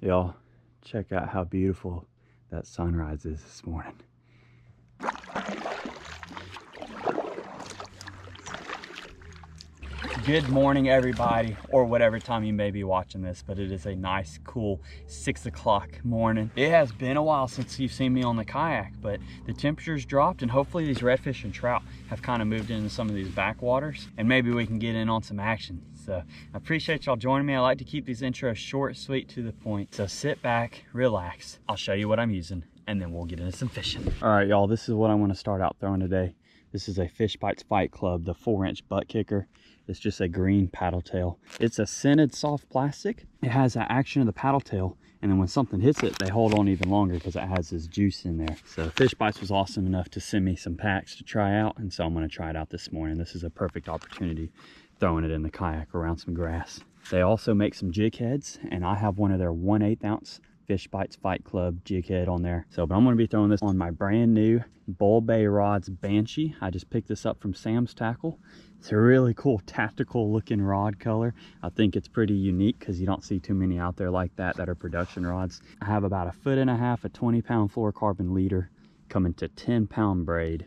Y'all, check out how beautiful that sunrise is this morning. Good morning, everybody, or whatever time you may be watching this, but it is a nice, cool 6 o'clock morning. It has been a while since you've seen me on the kayak, but the temperature's dropped, and hopefully these redfish and trout have kind of moved into some of these backwaters, and maybe we can get in on some action. So I appreciate y'all joining me. I like to keep these intros short, sweet, to the point. So sit back, relax. I'll show you what I'm using, and then we'll get into some fishing. All right, y'all, this is what I'm going to start out throwing today. This is a Fish Bites Fight Club, the 4-inch butt kicker. It's just a green paddle tail. It's a scented soft plastic. It has the action of the paddle tail, and then when something hits it, they hold on even longer because it has this juice in there. So Fish Bites was awesome enough to send me some packs to try out, and so I'm going to try it out this morning. This is a perfect opportunity, throwing it in the kayak around some grass. They also make some jig heads, and I have one of their 1/8 ounce Fish Bites Fight Club jig head on there. So, but I'm going to be throwing this on my brand new Bull Bay Rods Banshee. I just picked this up from Sam's Tackle. It's a really cool tactical looking rod color. I think it's pretty unique because you don't see too many out there like that are production rods. I have about 1.5 foot, a 20-pound fluorocarbon leader coming to 10-pound braid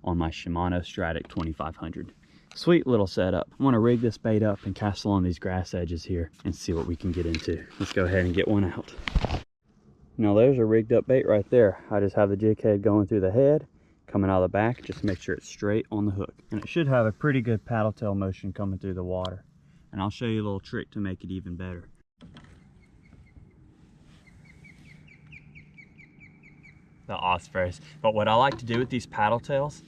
on my Shimano Stratic 2500. Sweet little setup. I'm going to rig this bait up and cast along these grass edges here and see what we can get into. Let's go ahead and get one out. Now there's a rigged up bait right there. I just have the jig head going through the head, coming out of the back, just make sure it's straight on the hook. And it should have a pretty good paddle tail motion coming through the water. And I'll show you a little trick to make it even better. The ospreys. But what I like to do with these paddle tails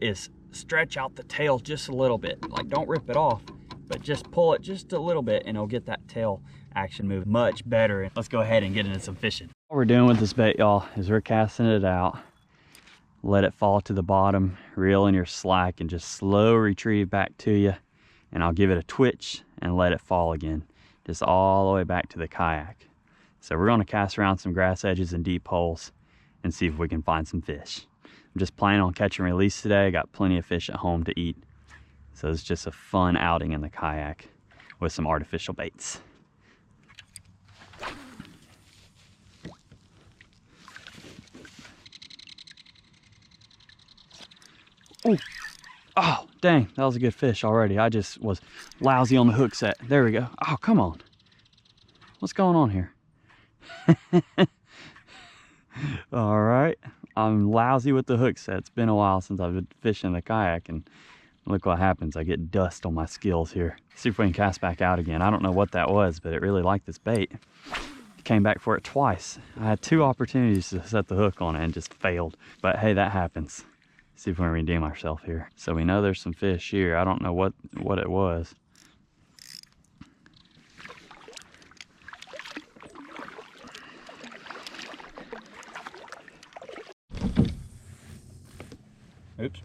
is stretch out the tail just a little bit. Like, don't rip it off, but just pull it just a little bit and it'll get that tail action move much better. Let's go ahead and get into some fishing. What we're doing with this bait, y'all, is we're casting it out, let it fall to the bottom, reel in your slack, and just slow retrieve back to you. And I'll give it a twitch and let it fall again, just all the way back to the kayak. So we're going to cast around some grass edges and deep holes and see if we can find some fish. I'm just planning on catch and release today. I got plenty of fish at home to eat. So it's just a fun outing in the kayak with some artificial baits. Ooh. Oh, dang, that was a good fish already. I just was lousy on the hook set. There we go. Oh, come on. What's going on here? All right. I'm lousy with the hook set. It's been a while since I've been fishing the kayak, and look what happens. I get dust on my skills here. See if we can cast back out again. I don't know what that was, but it really liked this bait. Came back for it twice. I had 2 opportunities to set the hook on it and just failed. But hey, that happens. See if we can redeem ourselves here. So we know there's some fish here. I don't know what it was. Oops.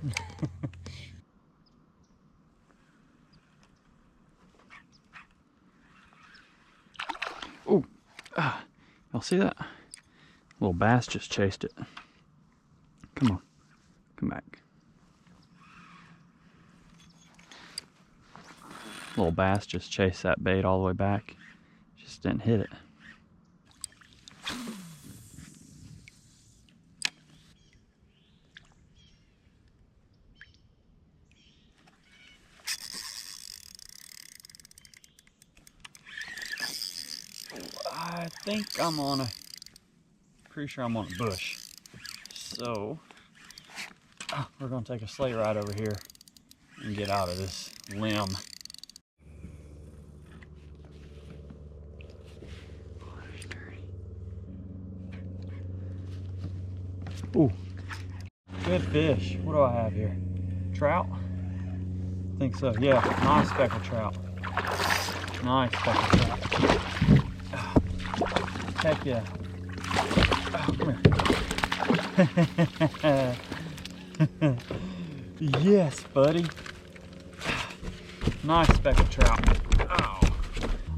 Ooh. Y'all see that? Little bass just chased it. Come on. Come back. Little bass just chased that bait all the way back. Just didn't hit it. I think I'm on a, pretty sure I'm on a bush. So, we're gonna take a sleigh ride over here and get out of this limb. Ooh, good fish. What do I have here? Trout? I think so, yeah, nice speckled trout. Nice speckled trout. Heck yeah. Oh, come here. Yes, buddy. Nice speckled trout. Oh.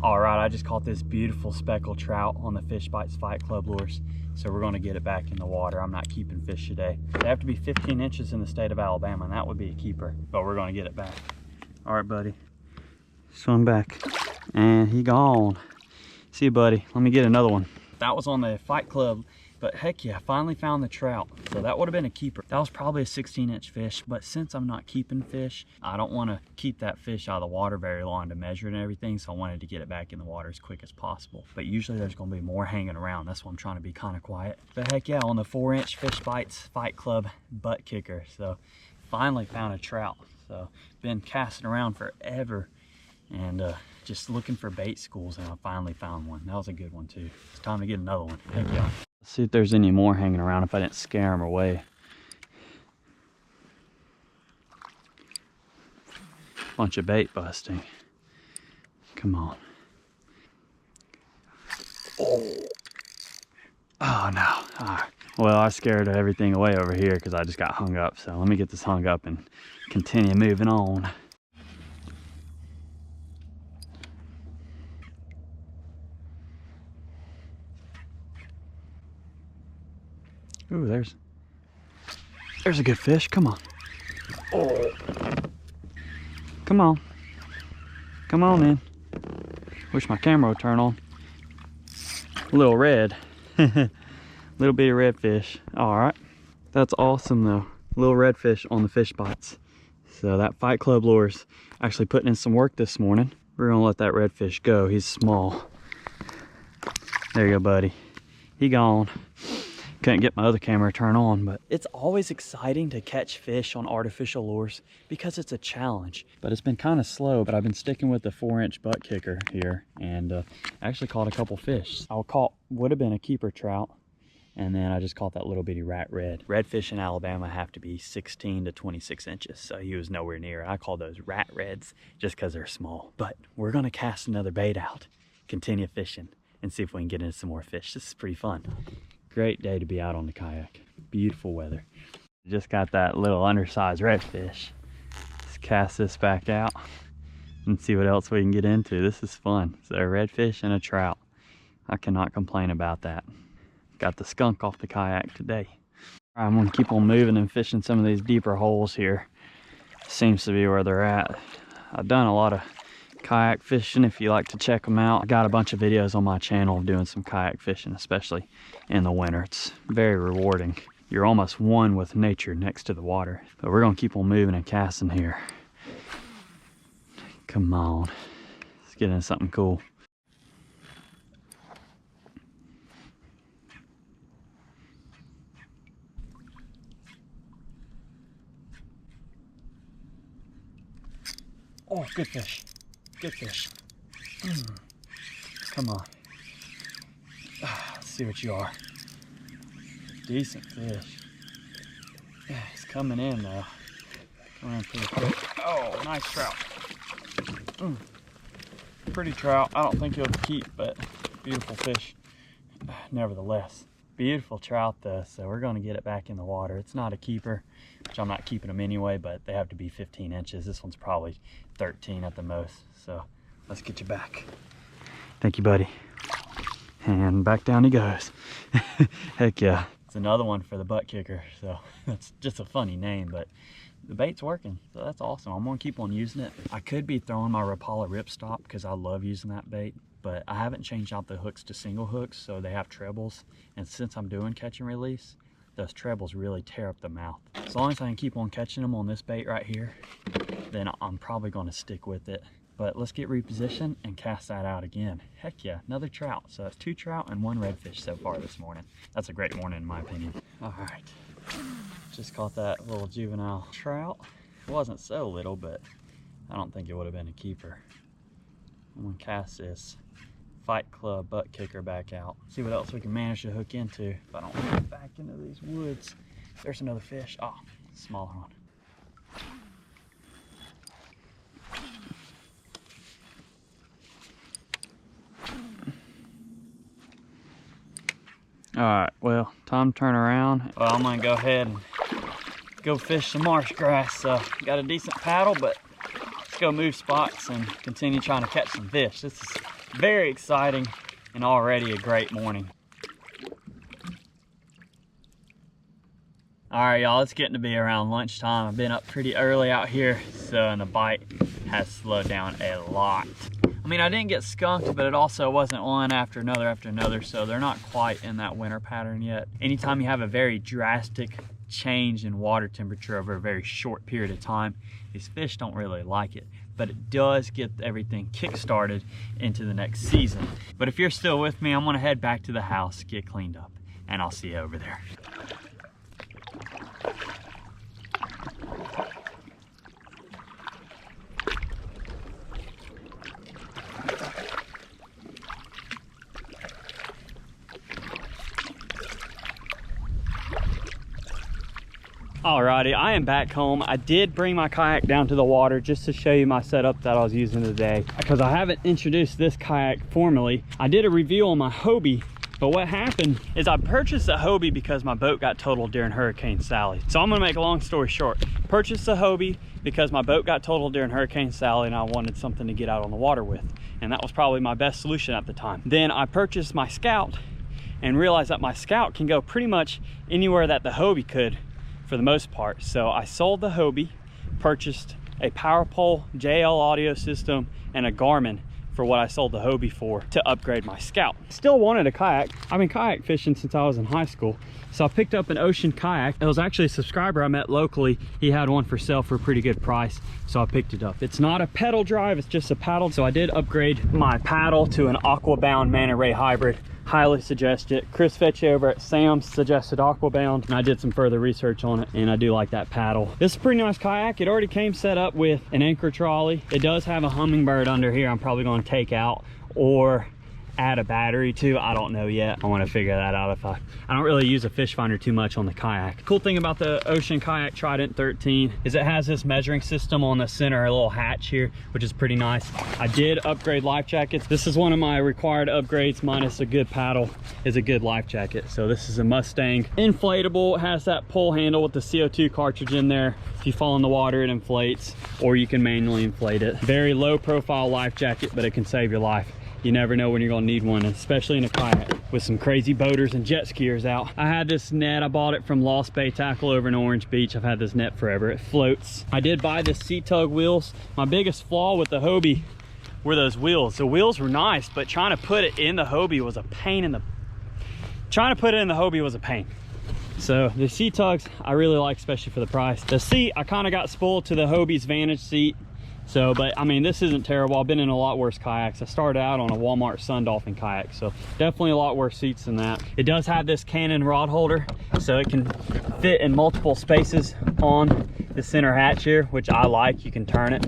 All right, I just caught this beautiful speckled trout on the Fish Bites Fight Club lures. So we're gonna get it back in the water. I'm not keeping fish today. They have to be 15 inches in the state of Alabama, and that would be a keeper, but we're gonna get it back. All right, buddy. Swim back, and he gone. See you, buddy. Let me get another one. That was on the Fight Club, but heck yeah, finally found the trout. So that would have been a keeper. That was probably a 16-inch fish, but since I'm not keeping fish, I don't want to keep that fish out of the water very long to measure it and everything, so I wanted to get it back in the water as quick as possible. But usually there's going to be more hanging around. That's why I'm trying to be kind of quiet. But heck yeah, on the 4-inch Fish Bites Fight Club butt kicker. So finally found a trout. So been casting around forever and just looking for bait schools, and I finally found one. That was a good one too. It's time to get another one. Heck yeah. Let's see if there's any more hanging around, if I didn't scare them away. Bunch of bait busting. Come on. Oh no. All right. Well, I scared everything away over here because I just got hung up. So let me get this hung up and continue moving on. Ooh, there's a good fish. Come on. Oh. Come on. Come on in. Wish my camera would turn on. A little red. Little bitty redfish. All right. That's awesome though. Little redfish on the Fish Bites. So that Fight Club lure's actually putting in some work this morning. We're gonna let that redfish go. He's small. There you go, buddy. He gone. Couldn't get my other camera to turn on, but it's always exciting to catch fish on artificial lures because it's a challenge. But it's been kind of slow, but I've been sticking with the 4-inch butt kicker here, and actually caught a couple fish. Would have been a keeper trout, and then I just caught that little bitty rat red. Redfish in Alabama have to be 16 to 26 inches, so he was nowhere near. I call those rat reds just because they're small. But we're gonna cast another bait out, continue fishing, and see if we can get into some more fish. This is pretty fun. Great day to be out on the kayak. Beautiful weather. Just got that little undersized redfish. Let's cast this back out and see what else we can get into. This is fun. So a redfish and a trout. I cannot complain about that. Got the skunk off the kayak today. I'm gonna keep on moving and fishing some of these deeper holes here. Seems to be where they're at. I've done a lot of kayak fishing if you like to check them out. I got a bunch of videos on my channel of doing some kayak fishing, especially in the winter. It's very rewarding. You're almost one with nature next to the water. But we're gonna keep on moving and casting here. Come on, let's get into something cool. Oh, good fish. Good fish. Come on. Let's see what you are. Decent fish. Yeah, he's coming in though. Coming in pretty quick. Oh, nice trout. Pretty trout. I don't think he'll keep, but beautiful fish. Nevertheless, beautiful trout though, so we're going to get it back in the water. It's not a keeper, which I'm not keeping them anyway, but they have to be 15 inches. This one's probably 13 at the most, so let's get you back. Thank you, buddy. And back down he goes. Heck yeah. It's another one for the butt kicker, so that's just a funny name, but the bait's working, so that's awesome. I'm gonna keep on using it. I could be throwing my Rapala ripstop because I love using that bait, but I haven't changed out the hooks to single hooks, so they have trebles, and since I'm doing catch and release, those trebles really tear up the mouth. As long as I can keep on catching them on this bait right here, then I'm probably gonna stick with it. But let's get repositioned and cast that out again. Heck yeah, another trout. So that's 2 trout and 1 redfish so far this morning. That's a great morning in my opinion. All right, just caught that little juvenile trout. It wasn't so little, but I don't think it would have been a keeper. I'm gonna cast this Fight Club butt kicker back out. See what else we can manage to hook into if I don't get back into these woods. There's another fish. Oh, smaller one. All right, well, time to turn around. Well, I'm gonna go ahead and go fish some marsh grass. Got a decent paddle, but let's go move spots and continue trying to catch some fish. This is very exciting and already a great morning. All right, y'all, it's getting to be around lunchtime. I've been up pretty early out here, so and the bite has slowed down a lot. I mean, I didn't get skunked, but it also wasn't one after another, so they're not quite in that winter pattern yet. Anytime you have a very drastic change in water temperature over a very short period of time, these fish don't really like it, but it does get everything kick-started into the next season. But if you're still with me, I'm gonna head back to the house, get cleaned up, and I'll see you over there. Alrighty, I am back home. I did bring my kayak down to the water just to show you my setup that I was using today, because I haven't introduced this kayak formally. I did a review on my Hobie, but what happened is I purchased a Hobie because my boat got totaled during Hurricane Sally. So I'm gonna make a long story short. Purchased a Hobie because my boat got totaled during Hurricane Sally and I wanted something to get out on the water with. And that was probably my best solution at the time. Then I purchased my Scout and realized that my Scout can go pretty much anywhere that the Hobie could, for the most part. So I sold the Hobie, purchased a PowerPole JL audio system and a Garmin for what I sold the Hobie for to upgrade my Scout. Still wanted a kayak. I've been kayak fishing since I was in high school. So I picked up an ocean kayak. It was actually a subscriber I met locally. He had one for sale for a pretty good price, so I picked it up. It's not a pedal drive, it's just a paddle. So I did upgrade my paddle to an Aquabound Manta Ray hybrid. Highly suggest it. Chris Fetchy over at Sam's suggested Aquabound, and I did some further research on it, and I do like that paddle. This is a pretty nice kayak. It already came set up with an anchor trolley. It does have a hummingbird under here I'm probably going to take out or add a battery to. I don't know yet. I want to figure that out. If I don't really use a fish finder too much on the kayak. Cool thing about the Ocean Kayak Trident 13 is it has this measuring system on the center, a little hatch here, which is pretty nice. I did upgrade life jackets. This is one of my required upgrades minus a good paddle is a good life jacket. So this is a Mustang inflatable. It has that pull handle with the CO2 cartridge in there. If you fall in the water, it inflates, or you can manually inflate it. Very low profile life jacket, but it can save your life. You never know when you're gonna need one, especially in a kayak with some crazy boaters and jet skiers out. I had this net, I bought it from Lost Bay Tackle over in Orange Beach. I've had this net forever, it floats. I did buy this seat tug wheels. My biggest flaw with the Hobie were those wheels. The wheels were nice, but trying to put it in the Hobie was a pain in the... So the seat tugs I really like, especially for the price. The seat, I kind of got spoiled to the Hobie's Vantage seat. So, but I mean, this isn't terrible. I've been in a lot worse kayaks. I started out on a Walmart Sun Dolphin kayak, so definitely a lot worse seats than that. It does have this Canon rod holder, so it can fit in multiple spaces on the center hatch here, which I like. You can turn it.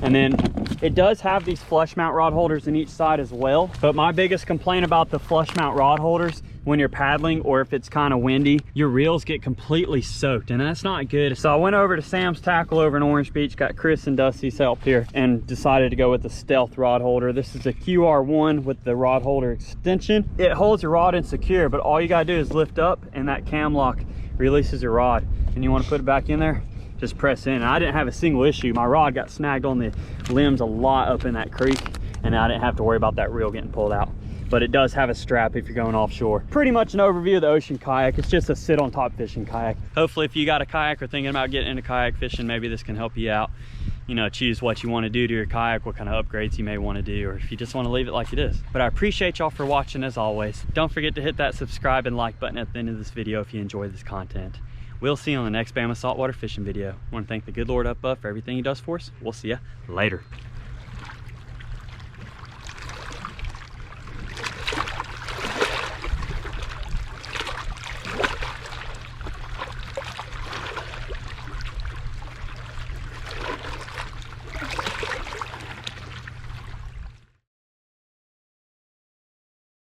And then it does have these flush mount rod holders in each side as well. But my biggest complaint about the flush mount rod holders, when you're paddling or if it's kind of windy, your reels get completely soaked, and that's not good. So I went over to Sam's Tackle over in Orange Beach, got Chris and Dusty's help here, and decided to go with the Stealth rod holder. This is a QR1 with the rod holder extension. It holds your rod in secure, but all you gotta do is lift up and that cam lock releases your rod. And you wanna put it back in there, just press in. And I didn't have a single issue. My rod got snagged on the limbs a lot up in that creek, and I didn't have to worry about that reel getting pulled out. But it does have a strap if you're going offshore. Pretty much an overview of the Ocean Kayak. It's just a sit on top fishing kayak. Hopefully if you got a kayak or thinking about getting into kayak fishing, maybe this can help you out. You know, choose what you want to do to your kayak, what kind of upgrades you may want to do, or if you just want to leave it like it is. But I appreciate y'all for watching as always. Don't forget to hit that subscribe and like button at the end of this video if you enjoy this content. We'll see you on the next Bama Saltwater fishing video. I want to thank the good Lord up above for everything he does for us. We'll see ya later.